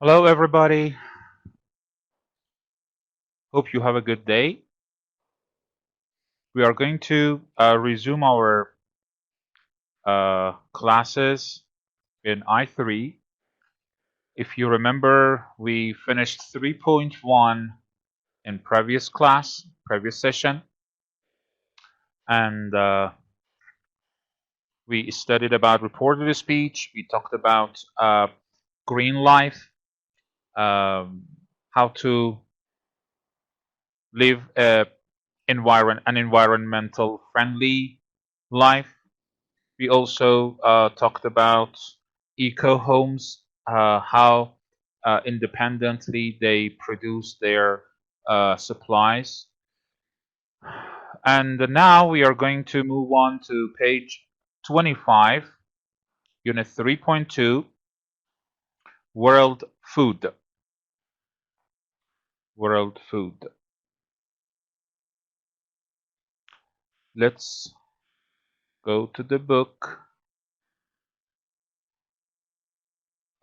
Hello, everybody. Hope you have a good day. We are going to resume our classes in I3. If you remember, we finished 3.1 in previous session, and we studied about reported speech. We talked about green life, how to live an environmental friendly life. We also talked about eco homes, how independently they produce their supplies. And now we are going to move on to page 25, unit 3.2, World Food. World Food. Let's go to the book.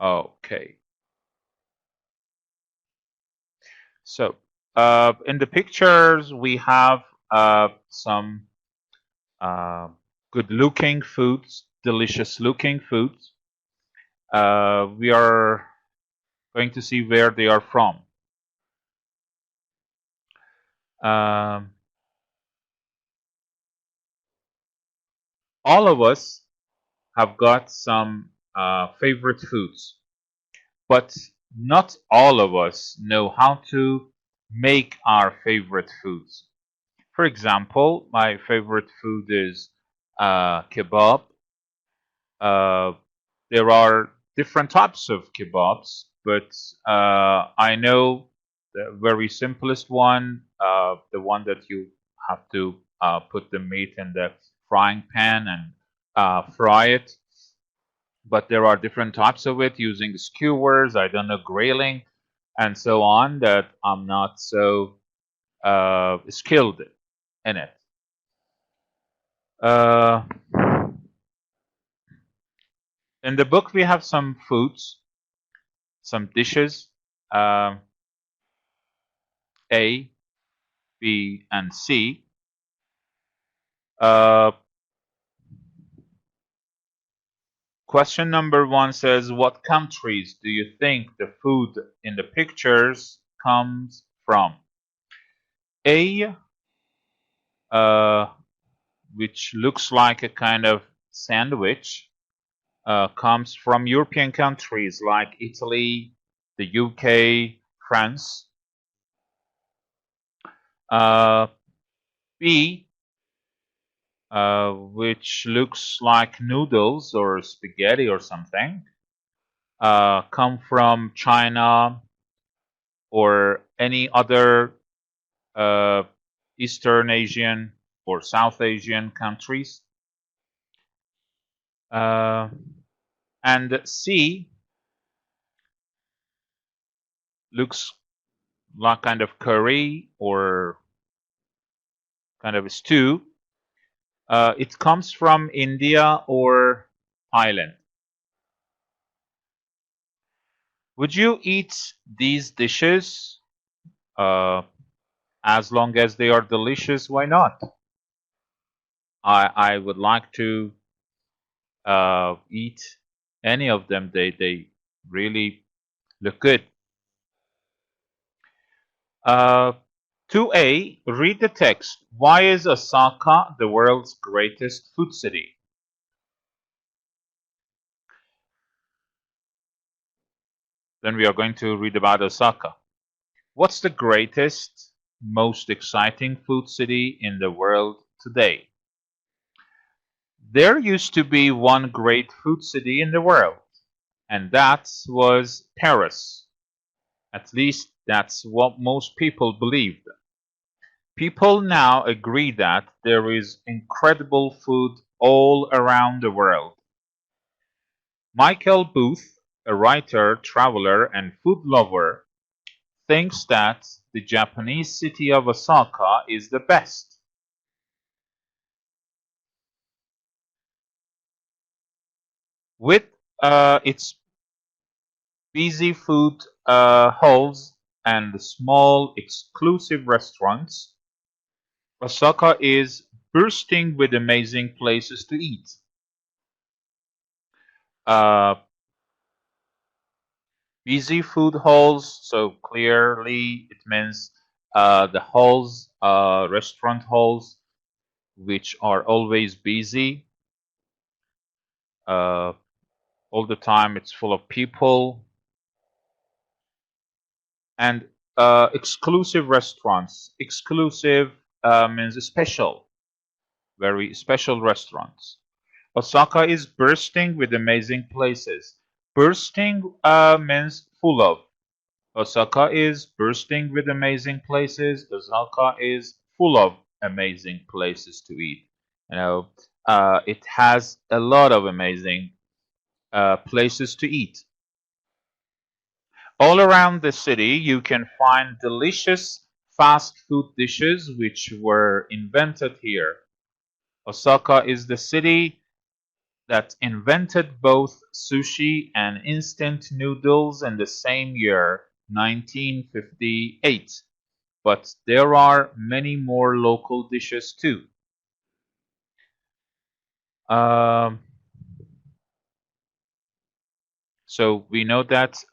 Okay. So in the pictures, we have some good-looking foods, delicious-looking foods. We are going to see where they are from. Um, all of us have got some favorite foods, but not all of us know how to make our favorite foods. For example, my favorite food is kebab. Uh, there are different types of kebabs, but I know the very simplest one, the one that you have to put the meat in the frying pan and fry it. But there are different types of it using skewers, I don't know, grilling, and so on, that I'm not so skilled in it. Uh, in the book, we have some foods, some dishes, um, A, B, and C. Uh, Question number one says, what countries do you think the food in the pictures comes from? A, uh, which looks like a kind of sandwich, comes from European countries like Italy, the UK, France. Uh, B, which looks like noodles or spaghetti or something, come from China or any other uh, Eastern Asian or South Asian countries. Uh, and C looks like kind of curry or kind of a stew. It comes from India or Thailand. Would you eat these dishes? As long as they are delicious, why not? I would like to eat any of them. They really look good. 2A, read the text. Why is Osaka the world's greatest food city? Then we are going to read about Osaka. What's the greatest, most exciting food city in the world today? There used to be one great food city in the world, and that was Paris. At least that's what most people believed. People now agree that there is incredible food all around the world. Michael Booth, a writer, traveler, and food lover, thinks that the Japanese city of Osaka is the best. With its busy food halls and small exclusive restaurants. Osaka is bursting with amazing places to eat. Uh, Busy food halls, so clearly it means the halls, restaurant halls, which are always busy. Uh, all the time it's full of people. And exclusive restaurants. Exclusive means special, very special restaurants. Osaka is bursting with amazing places. Bursting means full of. Osaka is bursting with amazing places. Osaka is full of amazing places to eat. You know, it has a lot of amazing places to eat. All around the city, you can find delicious fast food dishes which were invented here. Osaka is the city that invented both sushi and instant noodles in the same year, 1958. But there are many more local dishes too. Um, so we know that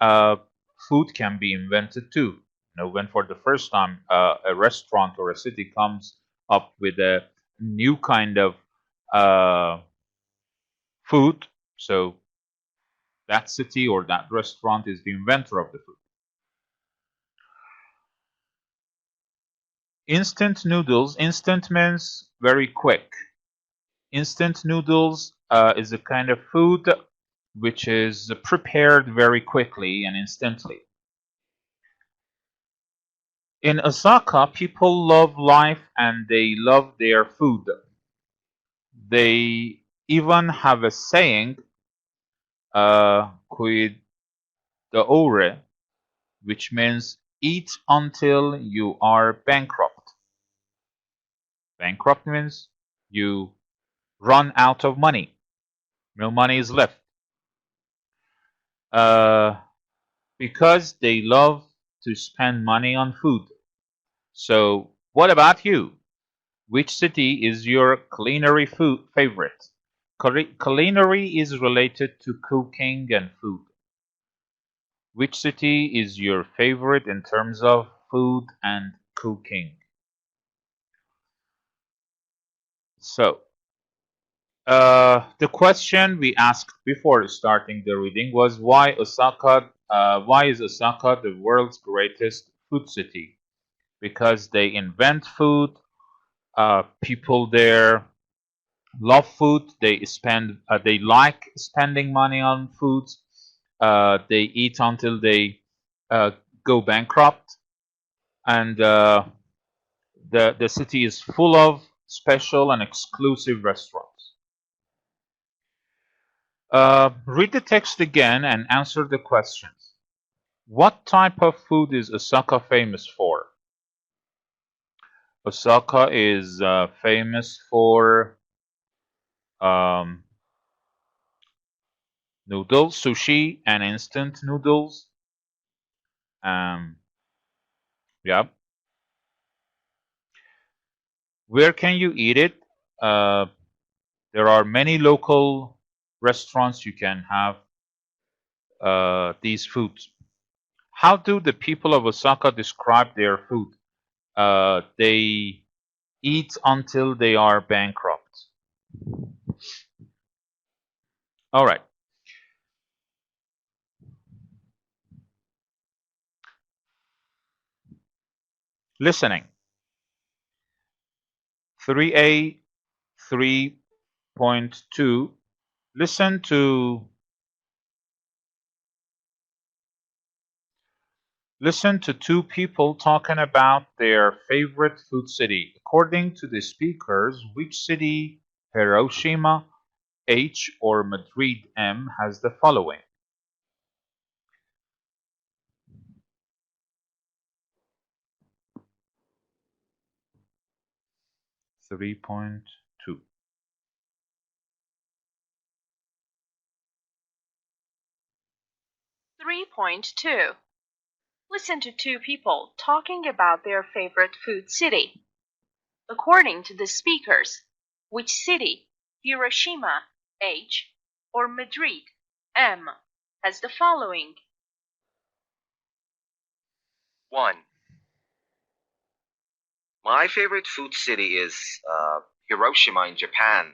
food can be invented too. You know, when for the first time a restaurant or a city comes up with a new kind of uh, food, so that city or that restaurant is the inventor of the food. Instant noodles. Instant means very quick. Instant noodles is a kind of food which is prepared very quickly and instantly. In Osaka, people love life and they love their food. They even have a saying, "Quid the ore," which means eat until you are bankrupt. Bankrupt means you run out of money. No money is left. Uh, because they love to spend money on food. So, what about you? Which city is your culinary food favorite? Culinary is related to cooking and food. Which city is your favorite in terms of food and cooking? So, the question we asked before starting the reading was why Osaka? Why is Osaka the world's greatest food city? Because they invent food. People there love food. They like spending money on food. They eat until they uh, go bankrupt, and the city is full of special and exclusive restaurants. Read the text again and answer the questions. What type of food is Osaka famous for? Osaka is famous for um, noodles, sushi, and instant noodles. Um, yeah. Where can you eat it? Uh, there are many local restaurants you can have these foods. How do the people of Osaka describe their food? They eat until they are bankrupt. All right. Listening. 3A 3.2. Listen to two people talking about their favorite food city. According to the speakers, which city, Hiroshima H or Madrid M, has the following? 3.2. 3.2. Listen to two people talking about their favorite food city. According to the speakers, which city, Hiroshima, H, or Madrid, M, has the following? 1. My favorite food city is Hiroshima in Japan.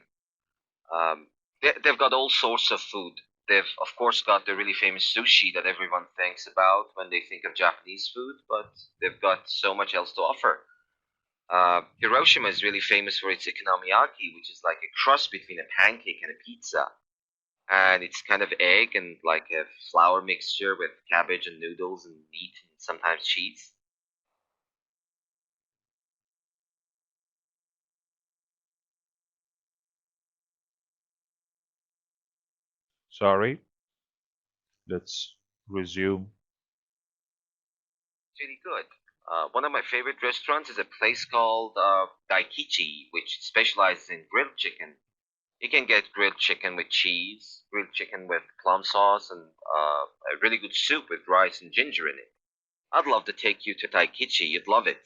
They've got all sorts of food. They've, of course, got the really famous sushi that everyone thinks about when they think of Japanese food, but they've got so much else to offer. Hiroshima is really famous for its okonomiyaki, which is like a cross between a pancake and a pizza. And it's kind of egg and like a flour mixture with cabbage and noodles and meat and sometimes cheese. Sorry, let's resume. It's really good. One of my favorite restaurants is a place called Daikichi, which specializes in grilled chicken. You can get grilled chicken with cheese, grilled chicken with plum sauce, and a really good soup with rice and ginger in it. I'd love to take you to Daikichi. You'd love it.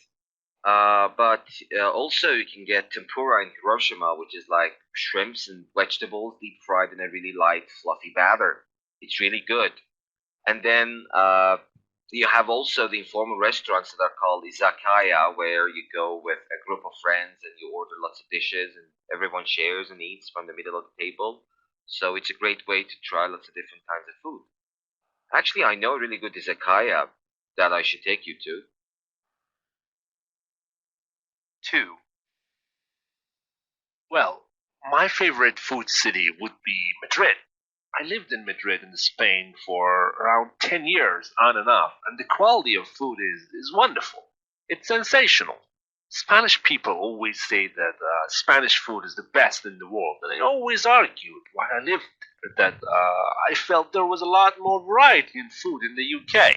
But also you can get tempura in Hiroshima, which is like shrimps and vegetables deep fried in a really light, fluffy batter. It's really good. And then you have also the informal restaurants that are called izakaya, where you go with a group of friends and you order lots of dishes and everyone shares and eats from the middle of the table. So it's a great way to try lots of different kinds of food. Actually, I know a really good izakaya that I should take you to. 2. Well, my favorite food city would be Madrid. I lived in Madrid in Spain for around 10 years on and off, and the quality of food is wonderful. It's sensational. Spanish people always say that Spanish food is the best in the world, and I always argued while I lived that I felt there was a lot more variety in food in the UK.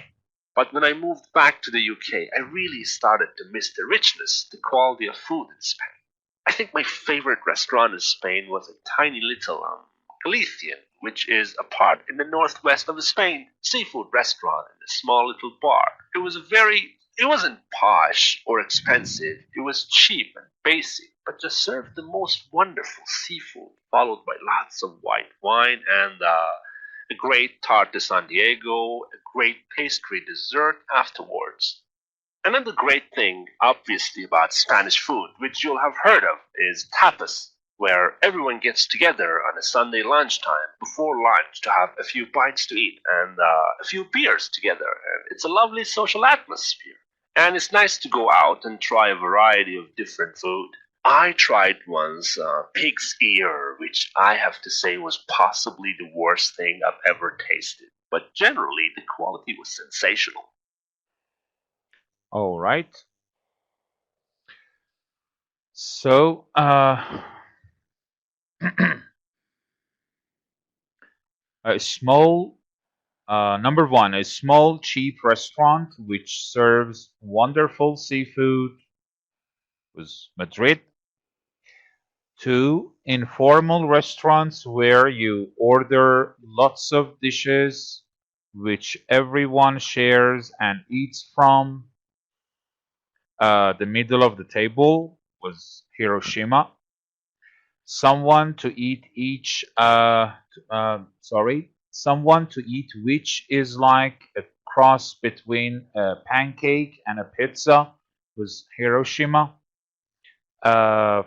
But when I moved back to the UK, I really started to miss the richness, the quality of food in Spain. I think my favorite restaurant in Spain was a tiny little Galician, which is a part in the northwest of Spain, seafood restaurant in a small little bar. It wasn't posh or expensive. It was cheap and basic, but just served the most wonderful seafood, followed by lots of white wine and a great tart de San Diego, a great pastry dessert afterwards. Another great thing, obviously, about Spanish food, which you'll have heard of, is tapas, where everyone gets together on a Sunday lunchtime before lunch to have a few bites to eat and a few beers together. And it's a lovely social atmosphere. And it's nice to go out and try a variety of different food. I tried once pig's ear, which I have to say was possibly the worst thing I've ever tasted. But generally, the quality was sensational. All right. So, a small, number one, a small, cheap restaurant which serves wonderful seafood was Madrid. Two, informal restaurants where you order lots of dishes which everyone shares and eats from. The middle of the table was Hiroshima. Someone to eat each, someone to eat which is like a cross between a pancake and a pizza was Hiroshima. Uh,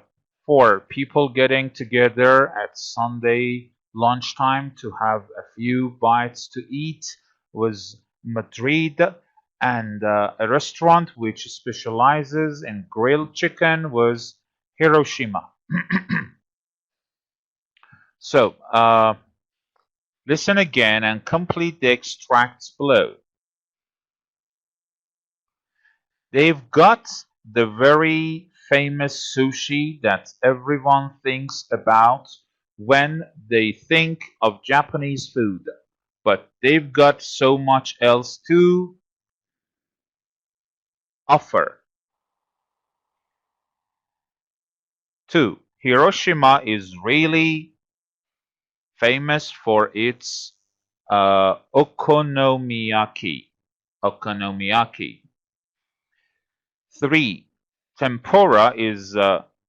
for people getting together at Sunday lunchtime to have a few bites to eat was Madrid, and a restaurant which specializes in grilled chicken was Hiroshima. So, listen again and complete the extracts below. They've got the very famous sushi that everyone thinks about when they think of Japanese food, but they've got so much else to offer. 2. Hiroshima is really famous for its Okonomiyaki. Okonomiyaki. 3. Tempura is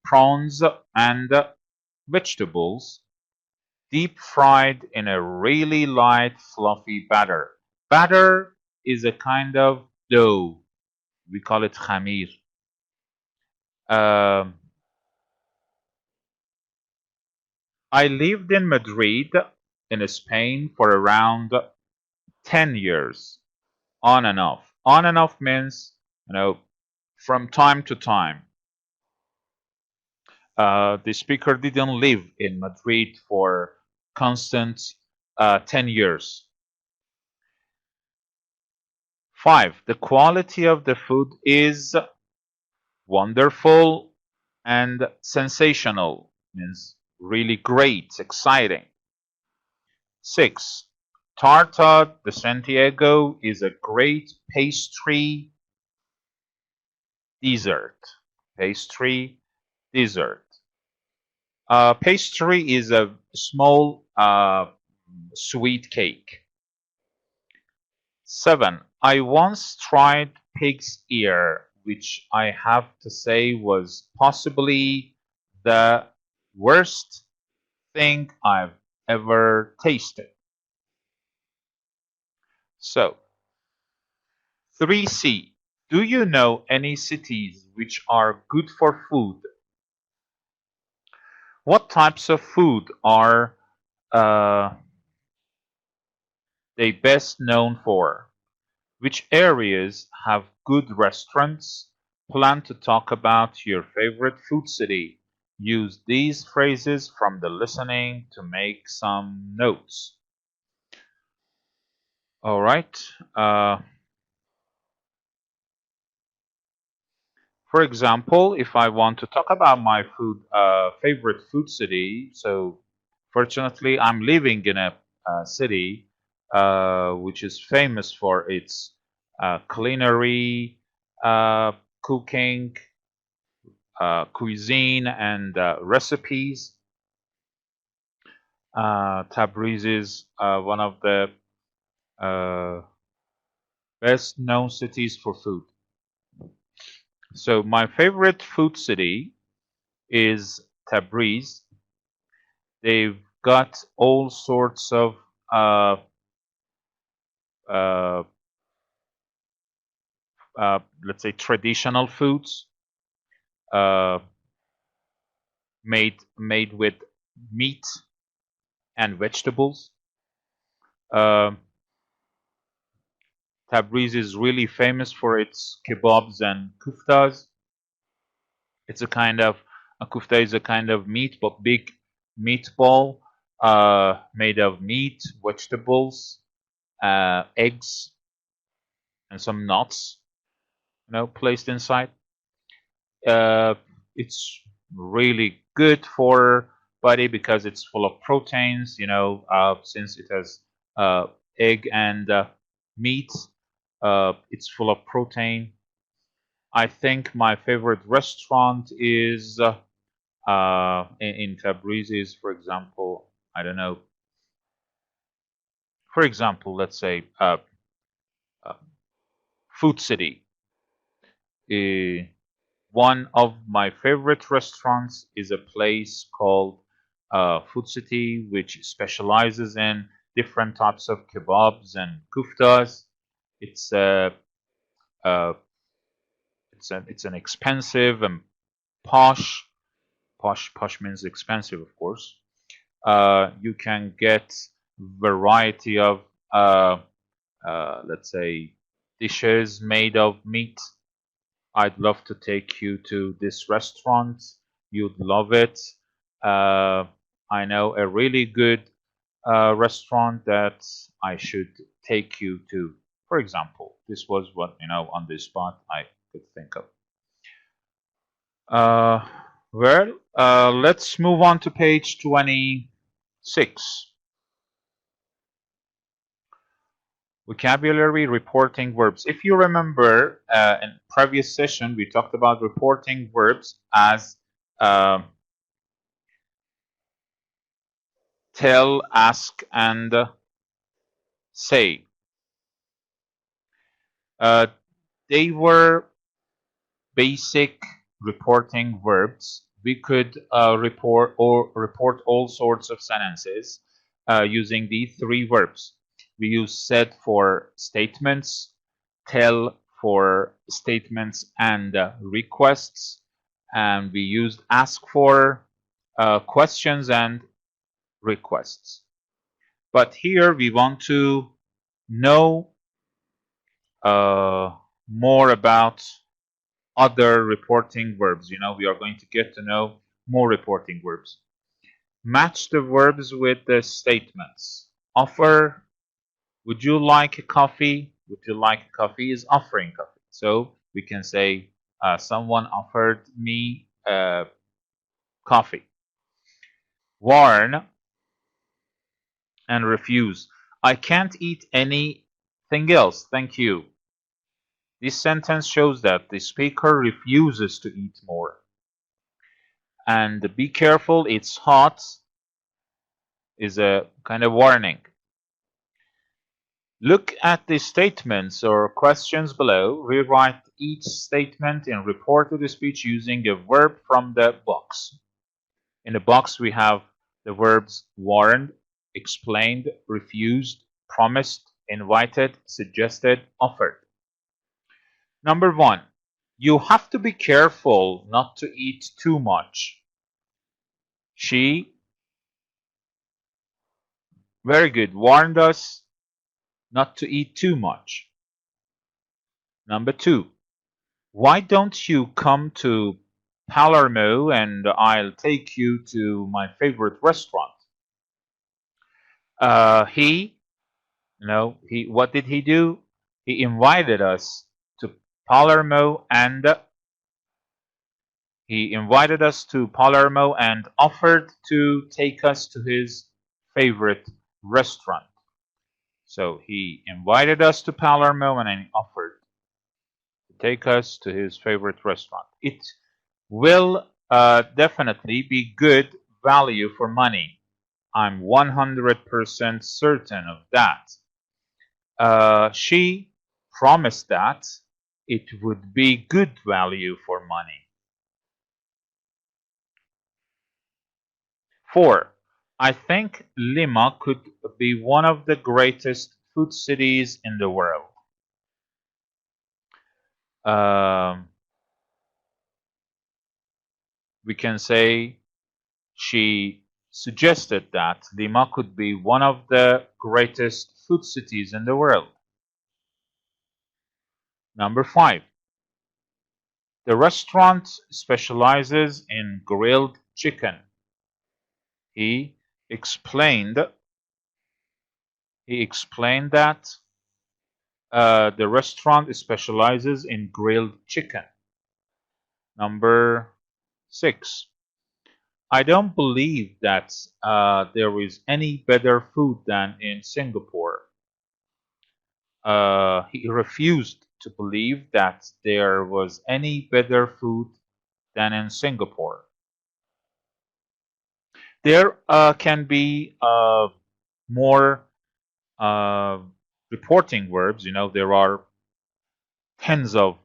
prawns and vegetables deep fried in a really light, fluffy batter. Batter is a kind of dough. We call it khamir. Um, I lived in Madrid, in Spain, for around 10 years, on and off. On and off means, from time to time. The speaker didn't live in Madrid for constant 10 years. 5. The quality of the food is wonderful and sensational, means really great, exciting. 6. Tarta de Santiago is a great pastry dessert. Pastry dessert. Pastry is a small sweet cake. 7. I once tried pig's ear, which I have to say was possibly the worst thing I've ever tasted. So, 3C. Do you know any cities which are good for food? What types of food are uh, they best known for? Which areas have good restaurants? Plan to talk about your favorite food city. Use these phrases from the listening to make some notes. All right. For example, if I want to talk about my favorite food city, so fortunately I'm living in a city which is famous for its culinary, cooking, cuisine, and recipes. Tabriz is one of the uh, best known cities for food. So my favorite food city is Tabriz. They've got all sorts of uh, uh, let's say traditional foods uh, made with meat and vegetables. Uh, Tabriz is really famous for its kebabs and kuftas. It's a kufta is a kind of meat, but big meatball made of meat, vegetables, eggs, and some nuts, placed inside. Uh, it's really good for body because it's full of proteins. Since it has uh, egg and meat, it's full of protein. I think my favorite restaurant is in Tabriz is, for example, I don't know. For example, let's say uh, Food City. One of my favorite restaurants is a place called Food City, which specializes in different types of kebabs and kuftas. It's a uh, it's an expensive and posh. Posh means expensive, of course. You can get variety of let's say dishes made of meat. I'd love to take you to this restaurant. You'd love it. Uh, I know a really good restaurant that I should take you to. For example, this was what on the spot I could think of. Uh, let's move on to page 26. Vocabulary reporting verbs. If you remember, in previous session, we talked about reporting verbs as tell, ask, and say. Uh, they were basic reporting verbs. We could report all sorts of sentences using these three verbs. We use said for statements, tell for statements and requests, and we used ask for questions and requests. But here we want to know more about other reporting verbs. We are going to get to know more reporting verbs. Match the verbs with the statements. Offer, would you like a coffee? Would you like a coffee is offering coffee. So we can say, someone offered me coffee. Warn and refuse. I can't eat anything else, thank you. This sentence shows that the speaker refuses to eat more. And be careful, it's hot is a kind of warning. Look at the statements or questions below. Rewrite each statement in reported speech using a verb from the box. In the box, we have the verbs warned, explained, refused, promised, invited, suggested, offered. Number 1, you have to be careful not to eat too much. She, very good, warned us not to eat too much. Number 2, why don't you come to Palermo and I'll take you to my favorite restaurant? He, what did he do? He invited us to Palermo and offered to take us to his favorite restaurant. So he invited us to Palermo and he offered to take us to his favorite restaurant. It will definitely be good value for money. I'm 100% certain of that. She promised that it would be good value for money. 4. I think Lima could be one of the greatest food cities in the world. We can say she suggested that Lima could be one of the greatest food cities in the world. Number 5. The restaurant specializes in grilled chicken. He explained that the restaurant specializes in grilled chicken. Number 6. I don't believe that there is any better food than in Singapore. He refused to believe that there was any better food than in Singapore. There can be more reporting verbs. There are tens of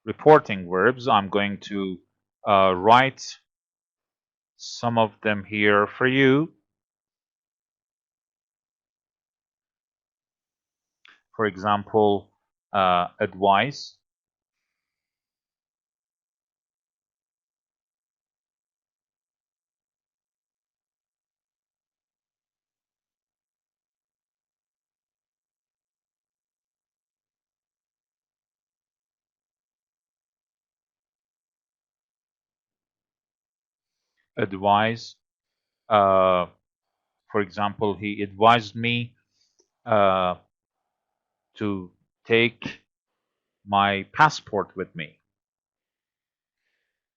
reporting verbs. I'm going to write some of them here for you. For example, advise. Advise. For example, he advised me to take my passport with me.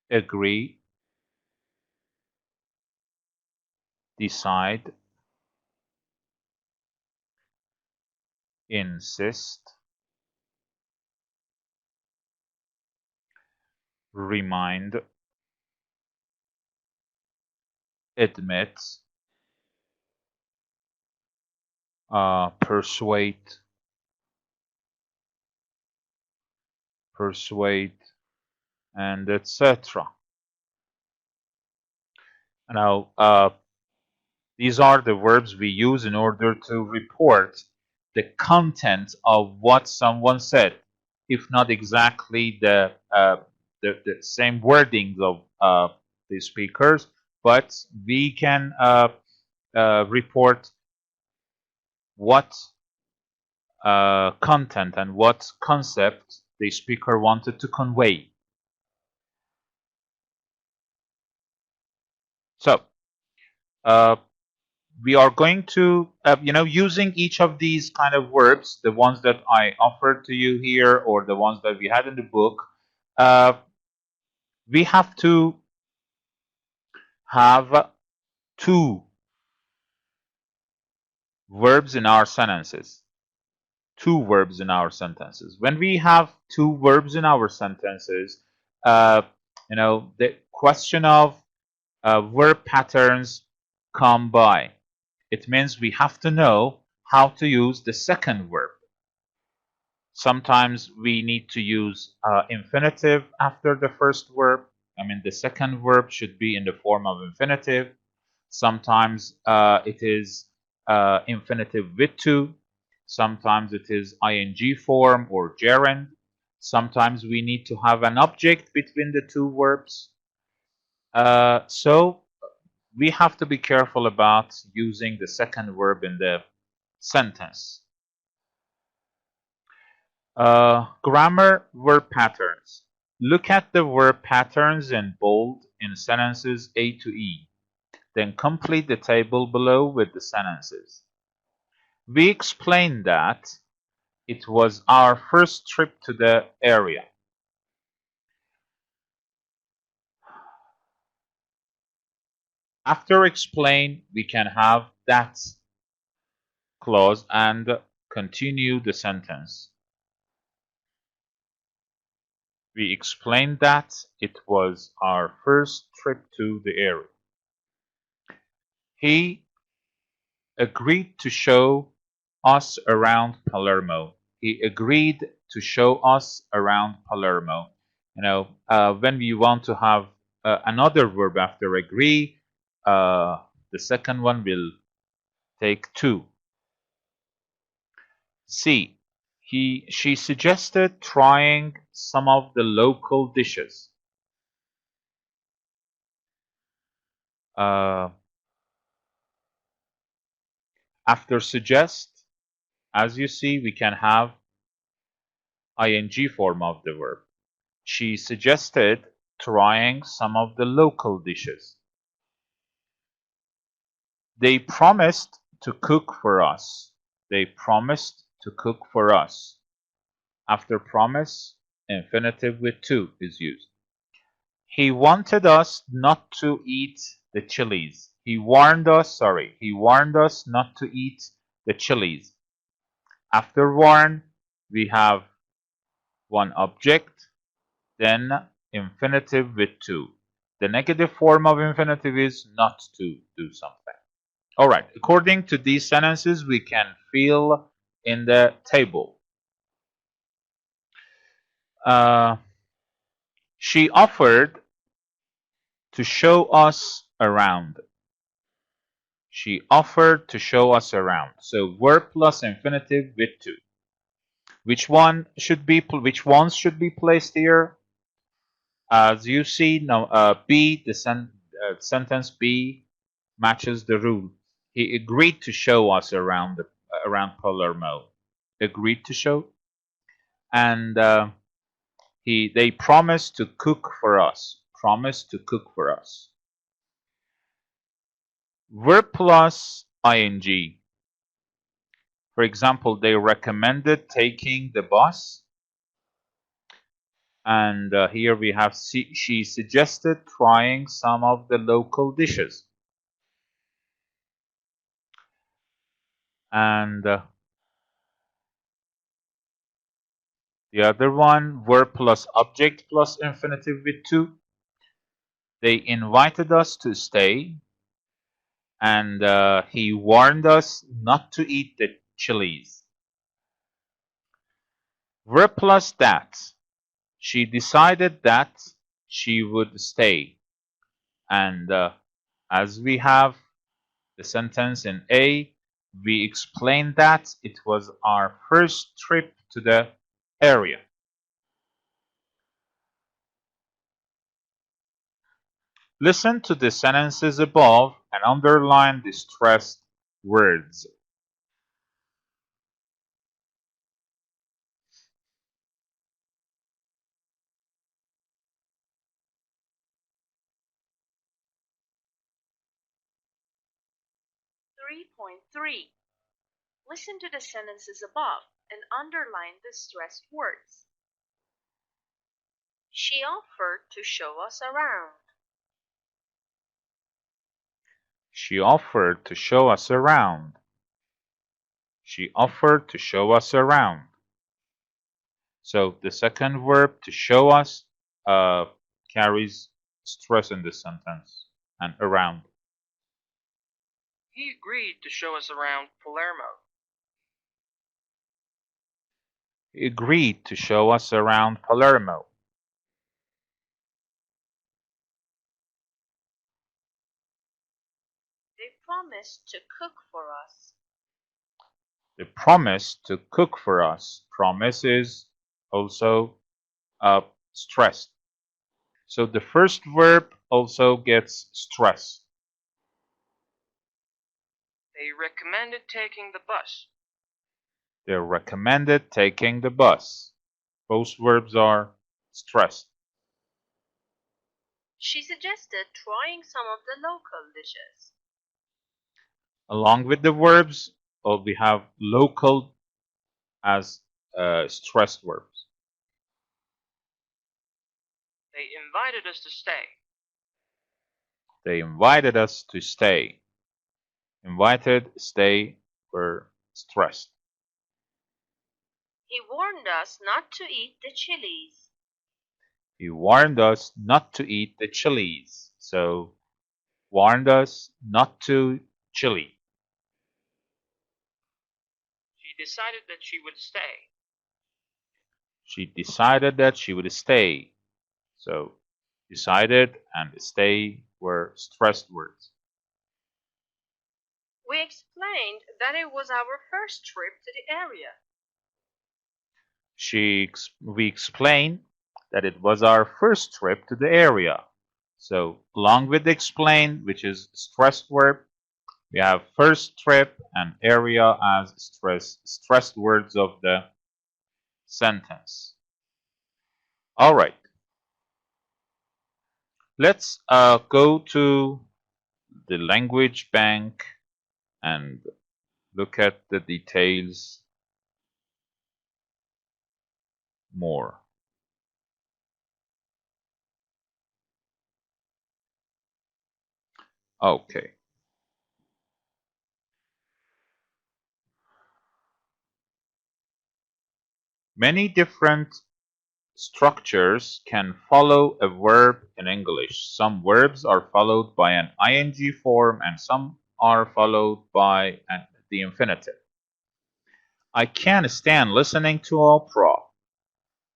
Agree, decide, insist, remind, admit, persuade, and etc. Now, these are the verbs we use in order to report the content of what someone said, if not exactly the same wordings of the speakers, but we can report what content and what concept the speaker wanted to convey. So, we are going to, using each of these kind of verbs, the ones that I offered to you here or the ones that we had in the book, we have to have two verbs in our sentences. Two verbs in our sentences. When we have two verbs in our sentences, the question of verb patterns come by. It means we have to know how to use the second verb. Sometimes we need to use infinitive after the first verb. The second verb should be in the form of infinitive. Sometimes it is infinitive with to. Sometimes it is ing form or gerund. Sometimes we need to have an object between the two verbs. So we have to be careful about using the second verb in the sentence. Grammar verb patterns. Look at the verb patterns in bold in sentences A to E. Then complete the table below with the sentences. We explained that it was our first trip to the area. After explain, we can have that clause and continue the sentence. We explained that it was our first trip to the area. He agreed to show us around Palermo. He agreed to show us around Palermo. When we want to have another verb after agree, the second one will take to. C. She suggested trying some of the local dishes. After suggest, as you see, we can have ing form of the verb. She suggested trying some of the local dishes. They promised to cook for us. They promised to cook for us. After promise, infinitive with to is used. He wanted us not to eat the chilies. He warned us not to eat the chilies. After warn, we have one object, then infinitive with to. The negative form of infinitive is not to do something. All right, according to these sentences, we can fill in the table. She offered to show us around. She offered to show us around. So verb plus infinitive with to. Which ones should be placed here? As you see now, B, the sentence B matches the rule. He agreed to show us around Palermo. Agreed to show, and they promised to cook for us. Promised to cook for us. Verb plus ing. For example, they recommended taking the bus. And here we have she suggested trying some of the local dishes. And the other one, verb plus object plus infinitive with to. They invited us to stay. And he warned us not to eat chilies. Verb plus that. She decided that she would stay. And as we have the sentence in A, we explained that it was our first trip to the area. Listen to the sentences above and underline the stressed words. Three point three. Listen to the sentences above and underline the stressed words. She offered to show us around. She offered to show us around. She offered to show us around. So the second verb to show us carries stress in this sentence and around. He agreed to show us around Palermo. He agreed to show us around Palermo. They promised to cook for us. They promised to cook for us. Promise is also stressed. So the first verb also gets stress. They recommended taking the bus. They recommended taking the bus. Both verbs are stressed. She suggested trying some of the local dishes. Along with the verbs, we have local as stressed verbs. They invited us to stay. They invited us to stay. Invited, stay were stressed. He warned us not to eat the chilies. He warned us not to eat the chilies. So, warned us not to chili. She decided that she would stay. She decided that she would stay. So, decided and stay were stressed words. We explained that it was our first trip to the area. We explained that it was our first trip to the area. So, along with the explain, which is stressed verb, we have first trip and area as stressed words of the sentence. All right. Let's go to the language bank and look at the details more. Okay. Many different structures can follow a verb in English. Some verbs are followed by an ing form and some are followed by the infinitive. I can't stand listening to opera.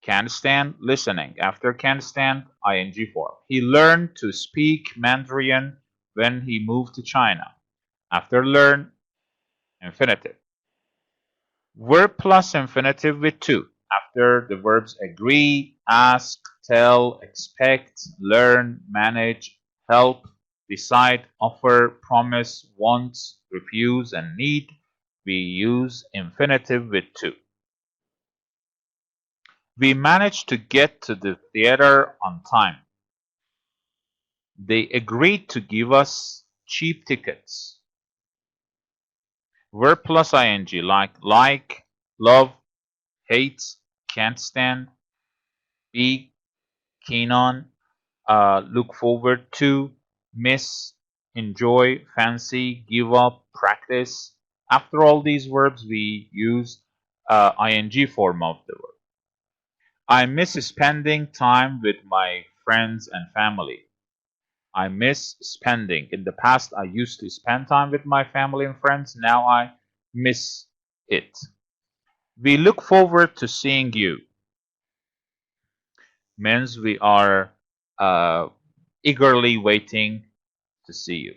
Can't stand listening. After can't stand, ing form. He learned to speak Mandarin when he moved to China. After learn, infinitive. Verb plus infinitive with to. After the verbs agree, ask, tell, expect, learn, manage, help, decide, offer, promise, want, refuse, and need, we use infinitive with to. We managed to get to the theater on time. They agreed to give us cheap tickets. Verb plus ing like, love, hate, can't stand, be keen on, look forward to, miss, enjoy, fancy, give up, practice. After all these verbs, we use ing form of the verb. I miss spending time with my friends and family. I miss spending. In the past, I used to spend time with my family and friends. Now I miss it. We look forward to seeing you. Means we are eagerly waiting to see you.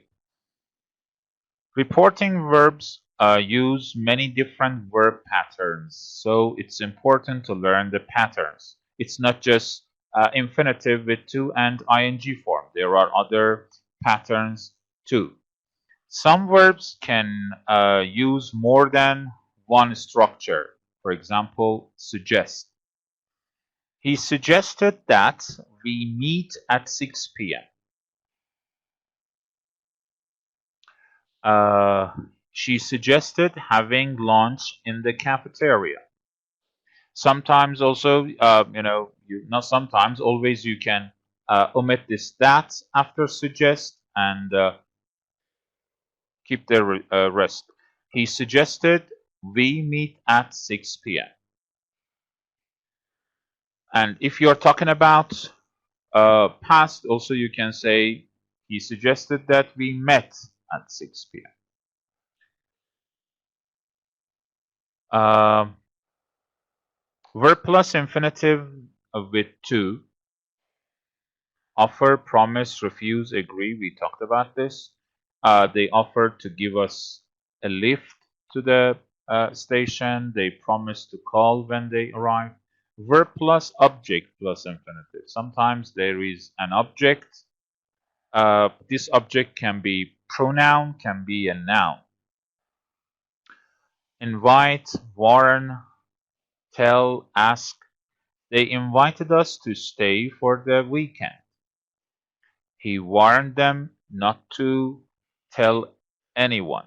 Reporting verbs use many different verb patterns, so it's important to learn the patterns. It's not just infinitive with to and ing form. There are other patterns too. Some verbs can use more than one structure. For example, suggest. He suggested that we meet at 6 p.m. She suggested having lunch in the cafeteria. Sometimes also, not sometimes, always you can omit this that after suggest and keep the rest. He suggested we meet at 6 p.m. And if you're talking about past, also you can say he suggested that we met at 6 p.m. Verb plus infinitive with to. Offer, promise, refuse, agree. We talked about this. They offered to give us a lift to the station. They promised to call when they arrive. Verb plus object plus infinitive. Sometimes there is an object. This object can be pronoun, can be a noun. Invite, warn, tell, ask. They invited us to stay for the weekend. He warned them not to tell anyone.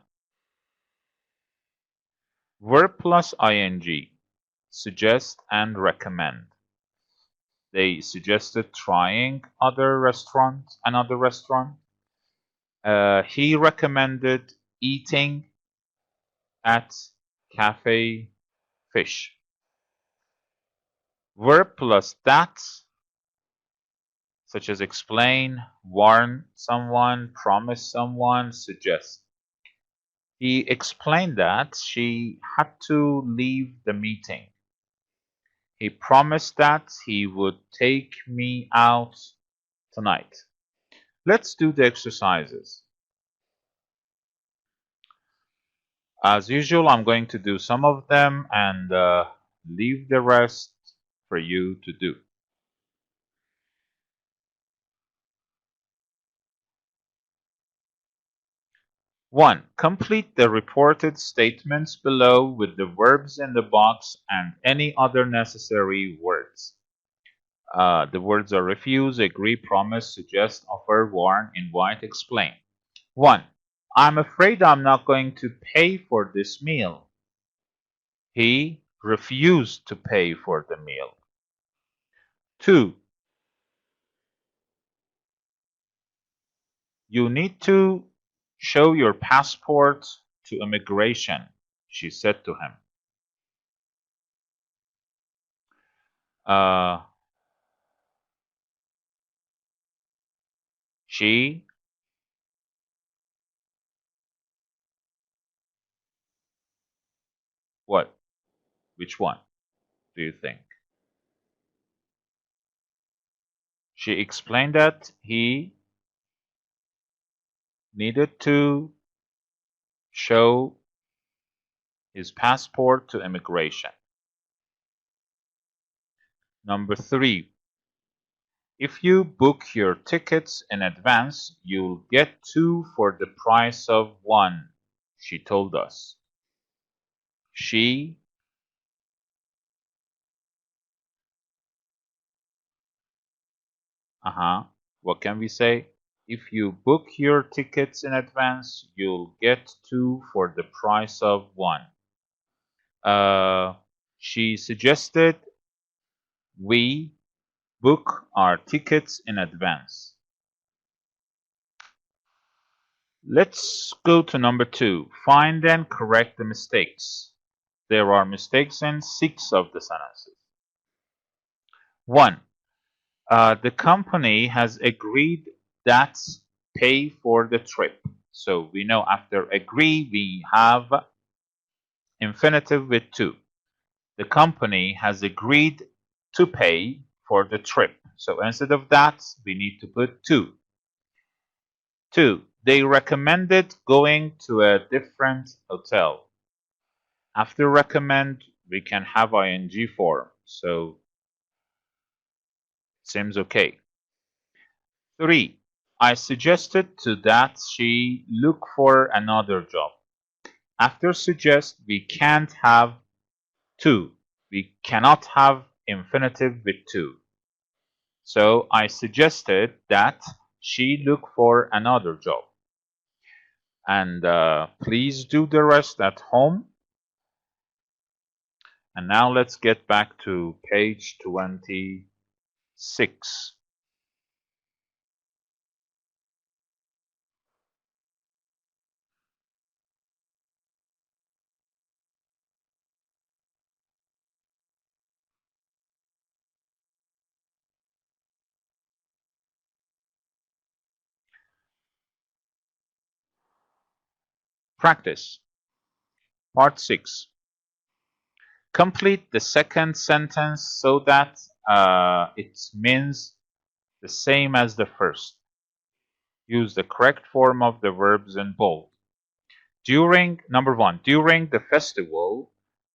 Verb plus ing. Suggest and recommend. They suggested trying another restaurant. He recommended eating at Cafe Fish. Verb plus that, such as explain, warn someone, promise someone, suggest. He explained that she had to leave the meeting. He promised that he would take me out tonight. Let's do the exercises. As usual, I'm going to do some of them and leave the rest for you to do. 1. Complete the reported statements below with the verbs in the box and any other necessary words. The words are refuse, agree, promise, suggest, offer, warn, invite, explain. 1. I'm afraid I'm not going to pay for this meal. He refused to pay for the meal. 2. You need to show your passport to immigration, she said to him. She what? Which one do you think? She explained that he needed to show his passport to immigration. Number 3. If you book your tickets in advance, you'll get 2 for the price of 1, she told us. She what can we say? If you book your tickets in advance, you'll get 2 for the price of 1. She suggested we book our tickets in advance. Let's go to number 2. Find and correct the mistakes. There are mistakes in 6 of the sentences. 1. The company has agreed that pay for the trip. So we know after agree we have infinitive with to. The company has agreed to pay for the trip. So instead of that, we need to put to. 2. They recommended going to a different hotel. After recommend, we can have ing form. So it seems okay. 3. I suggested to that she look for another job. After suggest, we can't have to. We cannot have infinitive with to. So I suggested that she look for another job. And please do the rest at home. And now let's get back to page 26. Practice. Part 6. Complete the second sentence so that it means the same as the first. Use the correct form of the verbs in bold. Number 1, during the festival,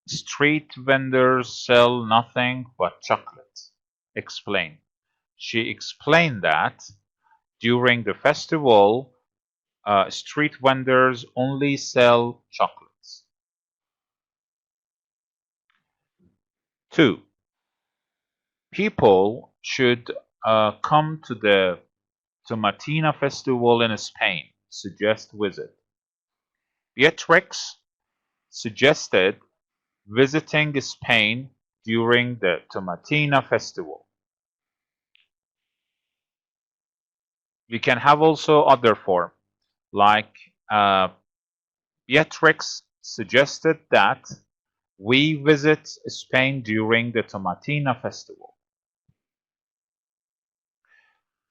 street vendors sell nothing but chocolate. Explain. She explained that during the festival, street vendors only sell chocolates. 2. People should come to the Tomatina festival in Spain. Suggest visit. Beatrix suggested visiting Spain during the Tomatina festival. We can have also other form, like Beatrix suggested that we visit Spain during the Tomatina festival.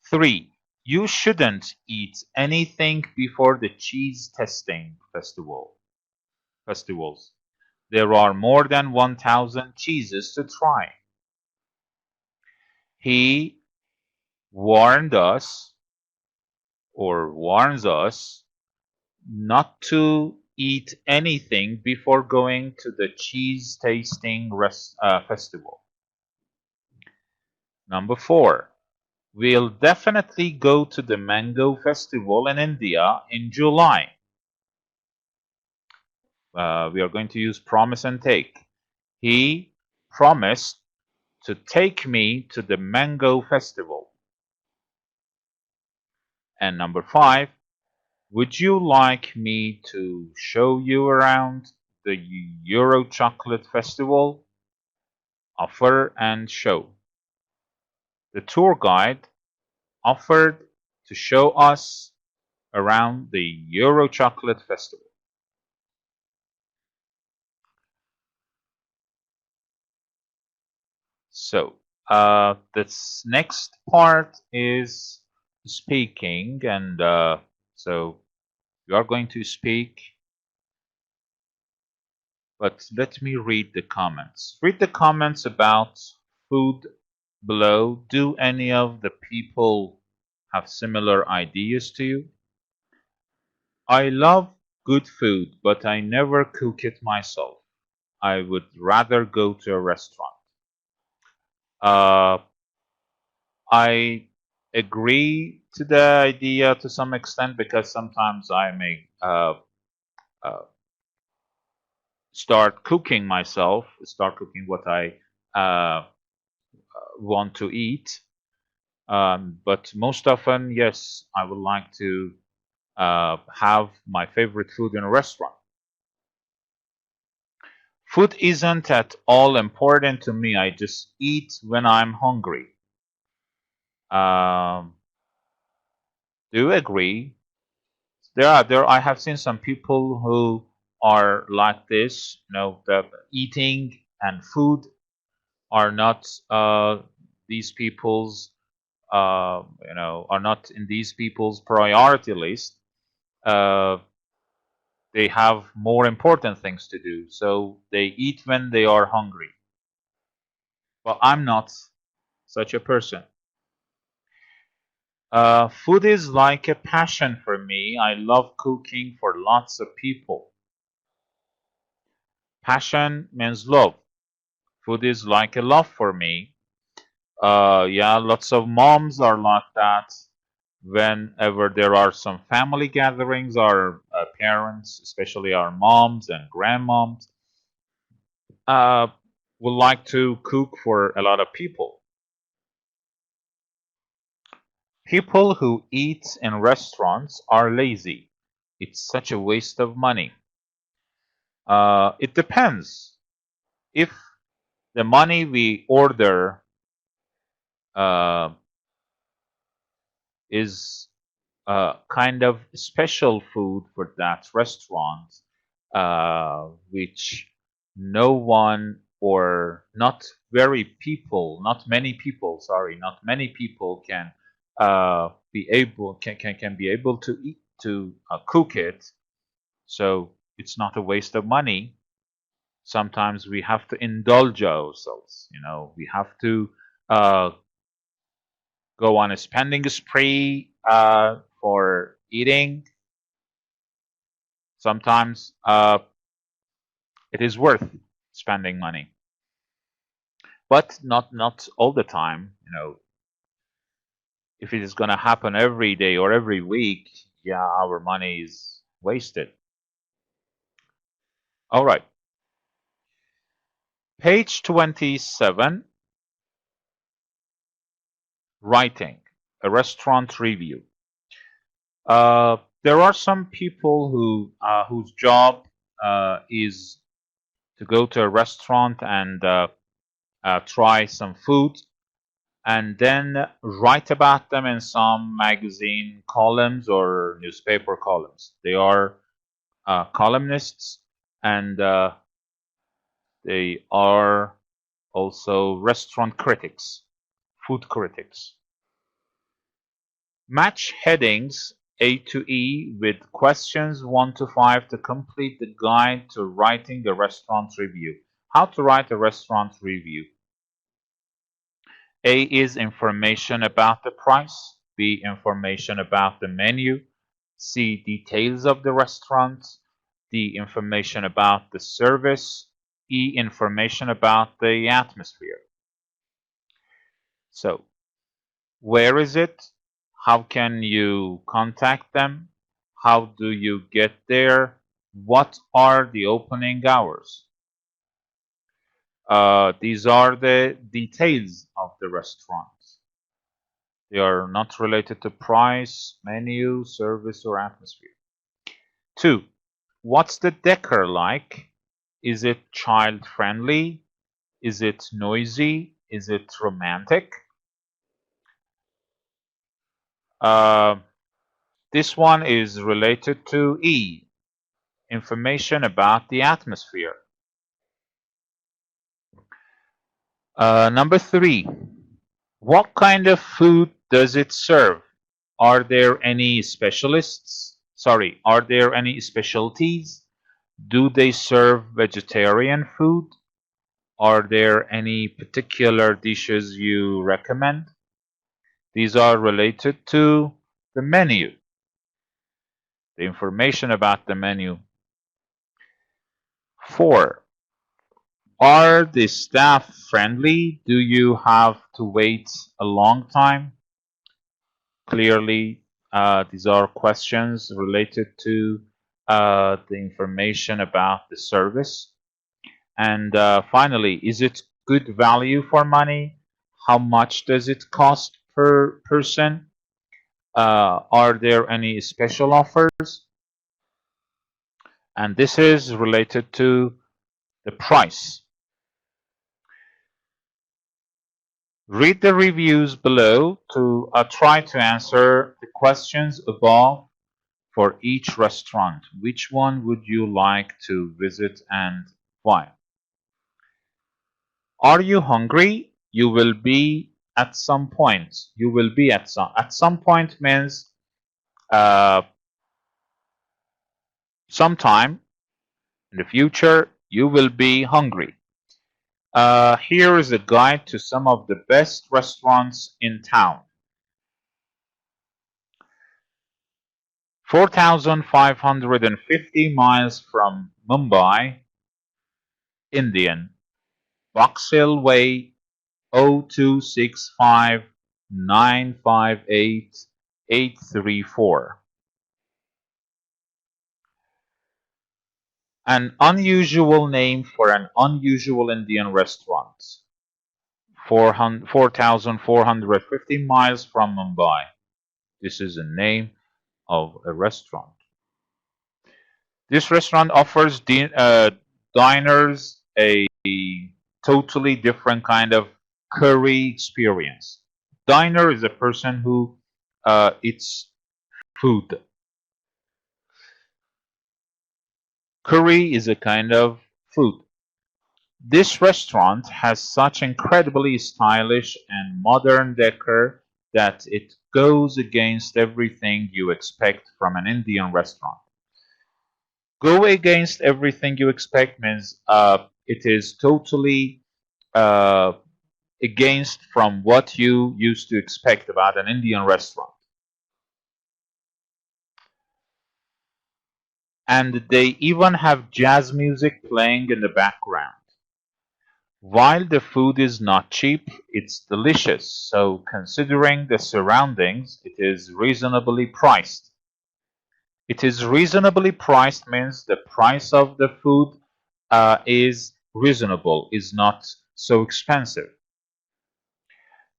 3. You shouldn't eat anything before the cheese testing festivals. There are more than 1,000 cheeses to try. He warned us or warns us not to eat anything before going to the cheese tasting festival. Number 4. We'll definitely go to the mango festival in India in July. We are going to use promise and take. He promised to take me to the mango festival. And number 5, would you like me to show you around the Euro Chocolate Festival? Offer and show. The tour guide offered to show us around the Euro Chocolate Festival. So, this next part is speaking, and so you are going to speak, but let me read the comments. Read the comments about food below. Do any of the people have similar ideas to you? I love good food, but I never cook it myself. I would rather go to a restaurant. Uh, I agree to the idea to some extent because sometimes I may uh, start cooking what I uh, want to eat. But most often, yes, I would like to have my favorite food in a restaurant. Food isn't at all important to me. I just eat when I'm hungry. Do you agree? There. I have seen some people who are like this. You know, the eating and food are not these people's. Are not in these people's priority list. Uh, They have more important things to do, so they eat when they are hungry. Well, I'm not such a person. Food is like a passion for me. I love cooking for lots of people. Passion means love. Food is like a love for me. Yeah, lots of moms are like that. Whenever there are some family gatherings, our parents, especially our moms and grandmoms, uh, would like to cook for a lot of people. People who eat in restaurants are lazy. It's such a waste of money. It depends. If the money we order uh, is kind of special food for that restaurant, which no one or not many people, sorry, not many people can be able to eat to cook it. So it's not a waste of money. Sometimes we have to indulge ourselves. We have to uh, go on a spending spree for eating. Sometimes it is worth spending money, but not all the time. If it is going to happen every day or every week, yeah, our money is wasted. All right, page 27, writing a restaurant review. There are some people whose job is to go to a restaurant and try some food and then write about them in some magazine columns or newspaper columns. They are columnists, and they are also restaurant critics, food critics. Match headings A to E with questions 1 to 5 to complete the guide to writing a restaurant review. How to write a restaurant review. A is information about the price. B, information about the menu. C, details of the restaurant. D, information about the service. E, information about the atmosphere. So, where is it? How can you contact them? How do you get there? What are the opening hours? These are the details of the restaurant. They are not related to price, menu, service, or atmosphere. 2. What's the decor like? Is it child-friendly? Is it noisy? Is it romantic? Uh, this one is related to E, information about the atmosphere. Number 3, what kind of food does it serve? Are there any specialists? Sorry, are there any specialties? Do they serve vegetarian food? Are there any particular dishes you recommend? These are related to the menu, the information about the menu. 4. Are the staff friendly? Do you have to wait a long time? Clearly, these are questions related to the information about the service. And finally, is it good value for money? How much does it cost per person? Are there any special offers? And this is related to the price. Read the reviews below to try to answer the questions above for each restaurant. Which one would you like to visit and why? Are you hungry? You will be at some point. You will be at some point means uh, Sometime in the future, you will be hungry. Here is a guide to some of the best restaurants in town. 4,550 miles from Mumbai, Indian. Box Hill Way, 0265 958 834. An unusual name for an unusual Indian restaurant. 4,450 miles from Mumbai. This is the name of a restaurant. This restaurant offers diners a totally different kind of curry experience. Diner is a person who eats food. Curry is a kind of food. This restaurant has such incredibly stylish and modern decor that it goes against everything you expect from an Indian restaurant. Go against everything you expect means it is totally uh, against from what you used to expect about an Indian restaurant. And they even have jazz music playing in the background. While the food is not cheap, it's delicious, so considering the surroundings, it is reasonably priced. It is reasonably priced means the price of the food is reasonable, is not so expensive.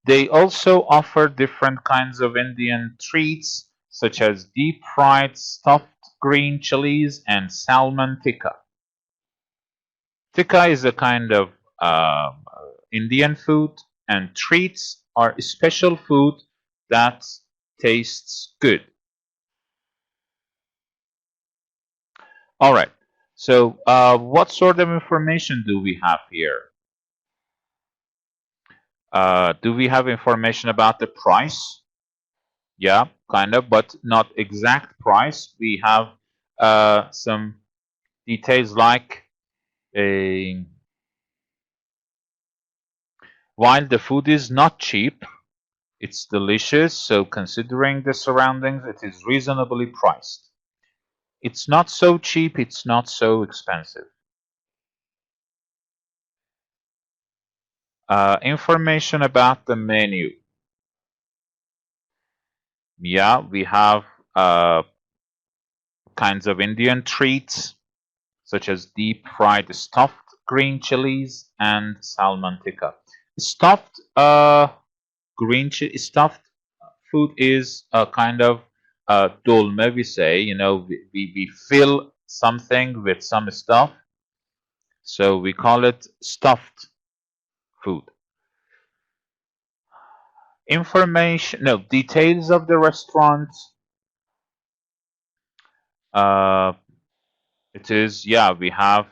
They also offer different kinds of Indian treats such as deep fried stuffed green chilies and salmon tikka. Tikka is a kind of Indian food, and treats are a special food that tastes good. All right. So, what sort of information do we have here? Do we have information about the price? Yeah, kind of, but not exact price. We have some details like a while the food is not cheap, it's delicious, so considering the surroundings, it is reasonably priced. It's not so cheap, it's not so expensive. Information about the menu. Yeah, we have kinds of Indian treats such as deep fried stuffed green chilies and salmon tikka. Stuffed stuffed food is a kind of dolme, we say. You know, we fill something with some stuff, so we call it stuffed food. Information, no, details of the restaurant. Uh, it is, yeah, we have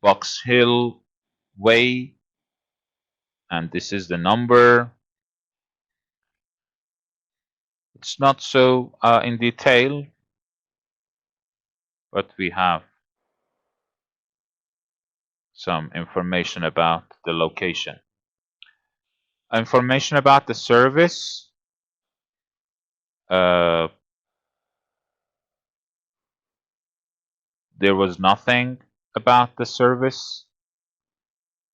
Box Hill Way, and this is the number. It's not so in detail, but we have some information about the location. Information about the service. Uh, there was nothing about the service.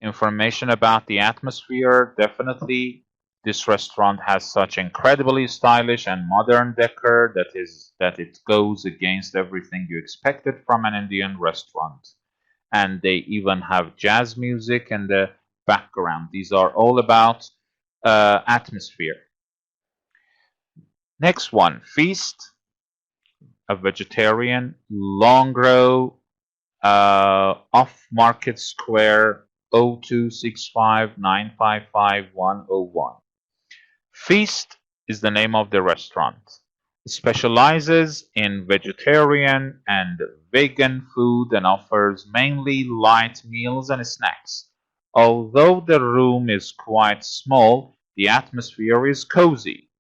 Information about the atmosphere. Definitely, this restaurant has such incredibly stylish and modern decor that it goes against everything you expected from an Indian restaurant. And they even have jazz music in the background. These are all about atmosphere. Next one, Feast, a vegetarian, long row, off Market Square, 0265 955 101. Feast is the name of the restaurant. It specializes in vegetarian and vegan food and offers mainly light meals and snacks. Although the room is quite small, the atmosphere is cozy.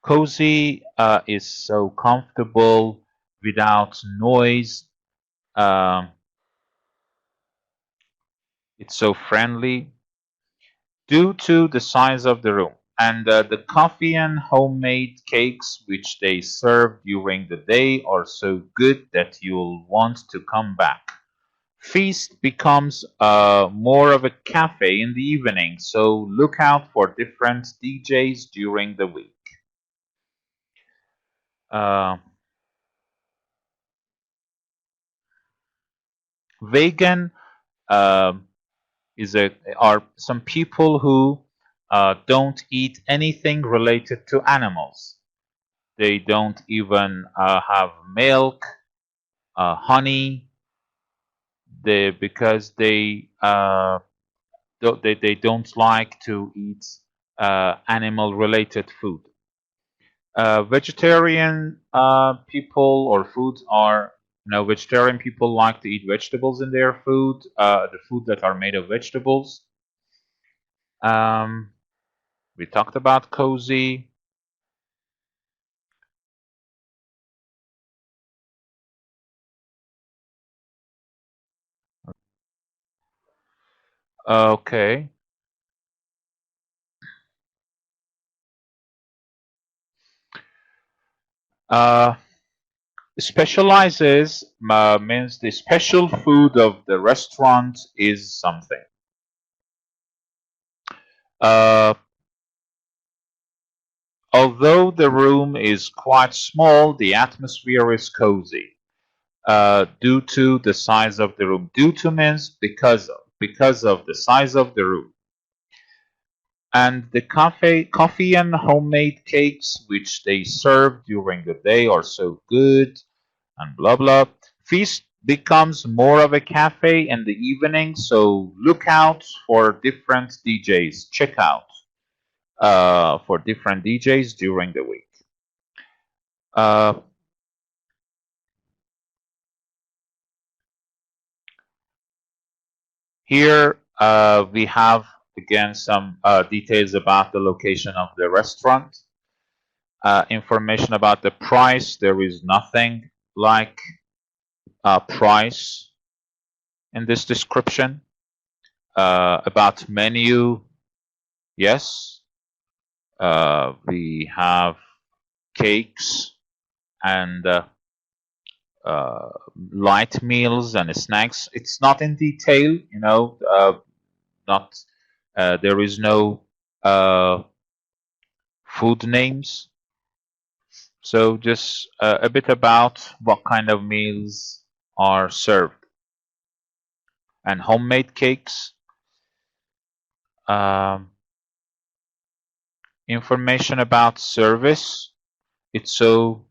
Cozy is so comfortable, without noise. Um, it's so friendly due to the size of the room. And the coffee and homemade cakes which they serve during the day are so good that you'll want to come back. Feast becomes more of a cafe in the evening, so look out for different DJs during the week. Uh, Vegan um are some people who don't eat anything related to animals. They don't even have milk, honey, because they don't like to eat animal related food. Vegetarian people or foods are, vegetarian people like to eat vegetables in their food, the food that are made of vegetables. Um, we talked about cozy. Okay. Uh, Specializes means the special food of the restaurant is something. Uh, Although the room is quite small, the atmosphere is cozy due to the size of the room. Due to means because of the size of the room. And the coffee and homemade cakes which they serve during the day are so good and blah blah. Feast becomes more of a cafe in the evening, so look out for different DJs. Check out for different DJs during the week. Uh, Here we have again some details about the location of the restaurant. Information about the price. There is nothing like price in this description. About menu, yes. We have cakes and uh, light meals and snacks. It's not in detail, not there is no food names. So just a bit about what kind of meals are served and homemade cakes. Um, Information about service. It's so